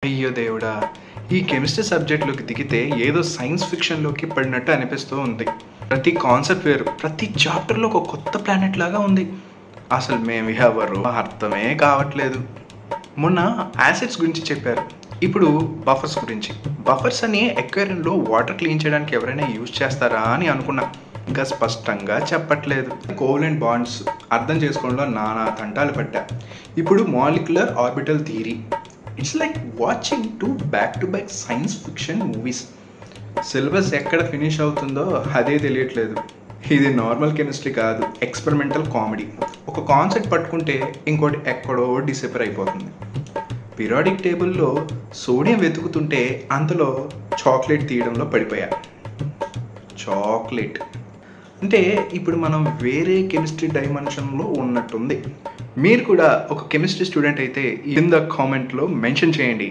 అయ్యో దేవుడా! ఈ కెమిస్ట్రీ సబ్జెక్ట్‌లోకి దిగితే ఏదో సైన్స్ ఫిక్షన్‌లోకి పడినట్టు అనిపిస్తూ ఉంది. ప్రతి కాన్సెప్ట్ వేరు. ప్రతి చాప్టర్‌లో ఒక కొత్త ప్లానెట్ లాగా ఉంది. అసలు మేము ఎవరో అర్థమే కావట్లేదు. మొన్న యాసిడ్స్ గురించి చెప్పారు. ఇప్పుడు బఫర్స్ గురించి. బఫర్స్ అని అక్వేరియంలో వాటర్ క్లీన్ చేయడానికి ఎవరైనా యూజ్ చేస్తారా అని అనుకున్నా. ఇంకా స్పష్టంగా చెప్పట్లేదు. కోవలెంట్ బాండ్స్ అర్థం చేసుకోవడంలో నానా తంటాలు పడ్డా. ఇప్పుడు molecular orbital theory. It's like watching back to back science fiction movies. Syllabus ఎక్కడ ఫినిష్ అవుతుందో అదే తెలియట్లేదు. ఇది నార్మల్ కెమిస్ట్రీ కాదు, ఎక్స్పెరిమెంటల్ కామెడీ. ఒక కాన్సెప్ట్ పట్టుకుంటే ఇంకోటి ఎక్కడో డిసెపర్ అయిపోతుంది. పీరియాడిక్ టేబుల్లో సోడియం వెతుకుతుంటే అంతలో చాక్లెట్ తీయడంలో పడిపోయా. చాక్లెట్ అంటే ఇప్పుడు మనం వేరే కెమిస్ట్రీ డైమెన్షన్లో ఉన్నట్టుంది. మీరు కూడా ఒక కెమిస్ట్రీ స్టూడెంట్ అయితే కింద కామెంట్లో మెన్షన్ చేయండి.